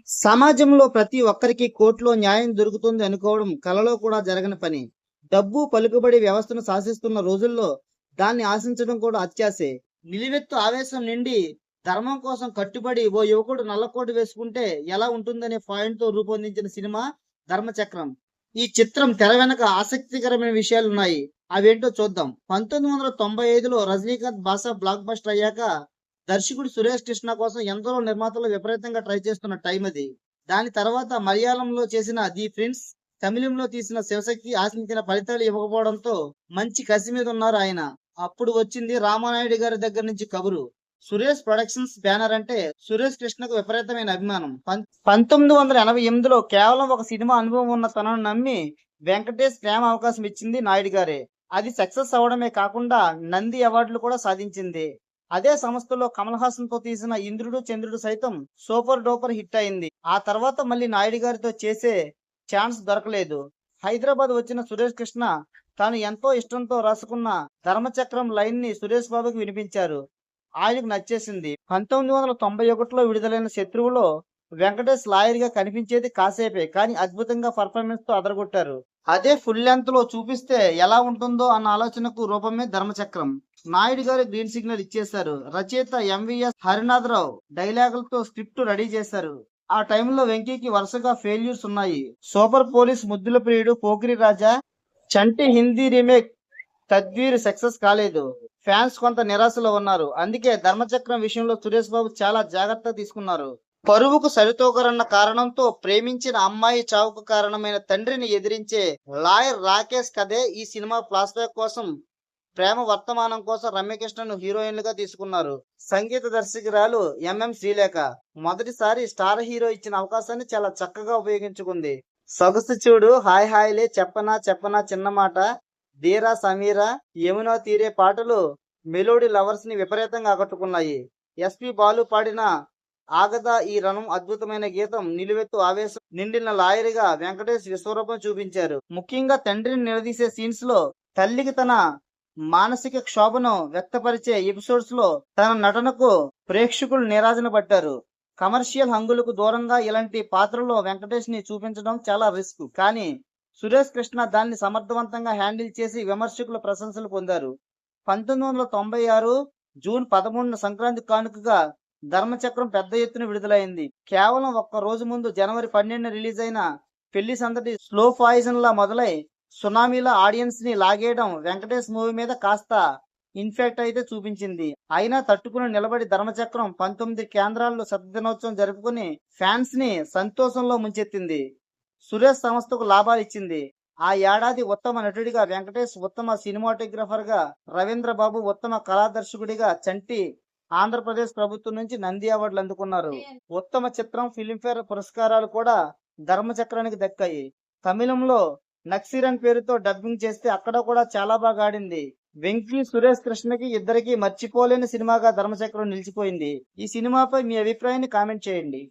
సమాజంలో ప్రతి ఒక్కరికి కోర్టులో న్యాయం దొరుకుతుంది అనుకోవడం కలలో కూడా జరగని పని. డబ్బు, పలుకుబడి వ్యవస్థను శాసిస్తున్న రోజుల్లో దాన్ని ఆశించడం కూడా అత్యాశే. నిలువెత్తు ఆవేశం నిండి ధర్మం కోసం కట్టుబడి ఓ యువకుడు నల్లకోటు వేసుకుంటే ఎలా ఉంటుందనే పాయింట్‌తో రూపొందించిన సినిమా 'ధర్మచక్రం'. ఈ చిత్రం తెర వెనక ఆసక్తికరమైన విషయాలున్నాయి. అవేంటో చూద్దాం. 1995లో రజనీకాంత్ 'బాసా' బ్లాక్ బస్టర్ అయ్యాక దర్శకుడు సురేష్ కృష్ణ కోసం ఎందరో నిర్మాతలు విపరీతంగా ట్రై చేస్తున్న టైం అది. దాని తర్వాత మలయాళంలో చేసిన 'ది ప్రిన్స్', తమిళంలో తీసిన 'శివశక్తి' ఆశించిన ఫలితాలు ఇవ్వకపోవడంతో మంచి కసి మీద ఉన్నారు ఆయన. అప్పుడు వచ్చింది రామానాయుడు గారి దగ్గర నుంచి కబురు. సురేష్ ప్రొడక్షన్స్ బ్యానర్ అంటే సురేష్ కృష్ణకు విపరీతమైన అభిమానం. 1988లో కేవలం ఒక సినిమా అనుభవం ఉన్న తనను నమ్మి వెంకటేష్ ప్రేమ అవకాశం ఇచ్చింది నాయుడు గారే. అది సక్సెస్ అవ్వడమే కాకుండా నంది అవార్డులు కూడా సాధించింది. అదే సంస్థలో కమల్ హాసన్ తో తీసిన 'ఇంద్రుడు చంద్రుడు' సైతం సూపర్ డూపర్ హిట్ అయింది. ఆ తర్వాత మళ్ళీ నాయుడు గారితో చేసే ఛాన్స్ దొరకలేదు. హైదరాబాద్ వచ్చిన సురేష్ కృష్ణ తాను ఎంతో ఇష్టంతో రాసుకున్న 'ధర్మచక్రం' లైన్ ని సురేష్ బాబుకి వినిపించారు. ఆయనకు నచ్చేసింది. 1991లో విడుదలైన 'శత్రువులో' వెంకటేష్ లాయర్ గా కనిపించేది కాసేపే, కానీ అద్భుతంగా పర్ఫార్మెన్స్ తో అదరగొట్టారు. అదే ఫుల్ లెంత్ లో చూపిస్తే ఎలా ఉంటుందో అన్న ఆలోచనకు రూపమే 'ధర్మచక్రం'. నాయుడు గారు గ్రీన్ సిగ్నల్ ఇచ్చేశారు. రచయిత ఎంవిఎస్ హరినాథరావు డైలాగులతో స్క్రిప్ట్ రెడీ చేశారు. ఆ టైంలో వెంకీకి వరుసగా ఫెయిల్యూర్స్ ఉన్నాయి. సూపర్ పోలీస్, ముద్దుల ప్రియుడు, పోకిరి రాజా, చంటి హిందీ రీమేక్ 'తద్వీర్' సక్సెస్ కాలేదు. ఫ్యాన్స్ కొంత నిరాశలో ఉన్నారు. అందుకే 'ధర్మచక్రం' విషయంలో సురేష్ బాబు చాలా జాగ్రత్త తీసుకున్నారు. పరువుకు సరితూగరన్న కారణంతో ప్రేమించిన అమ్మాయి చావుకు కారణమైన తండ్రిని ఎదిరించే లాయర్ రాకేష్ కథే ఈ సినిమా ఫ్లాష్ బ్యాక్ కోసం. ప్రేమ వర్తమానం కోసం రమ్యకృష్ణను హీరోయిన్లుగా తీసుకున్నారు. సంగీత దర్శకురాలు ఎంఎం శ్రీలేఖ మొదటిసారి స్టార్ హీరో ఇచ్చిన అవకాశాన్ని చాలా చక్కగా ఉపయోగించుకుంది. సొగసు చూడు, హాయ్ హాయ్లే, చెప్పనా చెప్పనా చిన్నమాట, ధీరా సమీరా, యమునా తీరే పాటలు మెలోడీ లవర్స్ ని విపరీతంగా ఆకట్టుకున్నాయి. ఎస్పి బాలు పాడిన 'ఆగదా ఈ రణం' అద్భుతమైన గీతం. నిలువెత్తు ఆవేశం నిండిన లాయర్గా వెంకటేష్ విశ్వరూపం చూపించారు. ముఖ్యంగా తండ్రిని నిలదీసే సీన్స్ లో, తల్లికి తన మానసిక క్షోభను వ్యక్తపరిచే ఎపిసోడ్స్ లో తన నటనకు ప్రేక్షకులు నీరాజన పట్టారు. కమర్షియల్ హంగులకు దూరంగా ఇలాంటి పాత్రలో వెంకటేష్ ని చూపించడం చాలా రిస్క్, కానీ సురేష్ కృష్ణ దాన్ని సమర్థవంతంగా హ్యాండిల్ చేసి విమర్శకుల ప్రశంసలు పొందారు. 1996 జూన్ 13న సంక్రాంతి కానుకగా 'ధర్మచక్రం' పెద్ద ఎత్తున విడుదలైంది. కేవలం ఒక్క రోజు ముందు జనవరి 12న రిలీజ్ అయిన పెళ్లి సందడి స్లో పాయిజన్ లా మొదలై సునామీలా ఆడియన్స్ ని లాగేయడం వెంకటేష్ మూవీ మీద కాస్త ఇన్ఫెక్ట్ అయితే చూపించింది. అయినా తట్టుకుని నిలబడి 'ధర్మచక్రం' 19 కేంద్రాల్లో శతదినోత్సవం జరుపుకుని ఫ్యాన్స్ ని సంతోషంలో ముంచెత్తింది. సురేష్ సంస్థకు లాభాలిచ్చింది. ఆ ఏడాది ఉత్తమ నటుడిగా వెంకటేష్, ఉత్తమ సినిమాటోగ్రఫర్ గా రవీంద్ర బాబు, ఉత్తమ కళా దర్శకుడిగా చంటి ఆంధ్రప్రదేశ్ ప్రభుత్వం నుంచి నంది అవార్డులు అందుకున్నారు. ఉత్తమ చిత్రం, ఫిలింఫేర్ పురస్కారాలు కూడా 'ధర్మచక్రానికి' దక్కాయి. తమిళంలో 'నక్సీరన్' పేరుతో డబ్బింగ్ చేస్తే అక్కడ కూడా చాలా బాగా ఆడింది. వెంకీ, సురేష్ కృష్ణకి ఇద్దరికి మర్చిపోలేని సినిమాగా 'ధర్మచక్రం' నిలిచిపోయింది. ఈ సినిమాపై మీ అభిప్రాయాన్ని కామెంట్ చేయండి.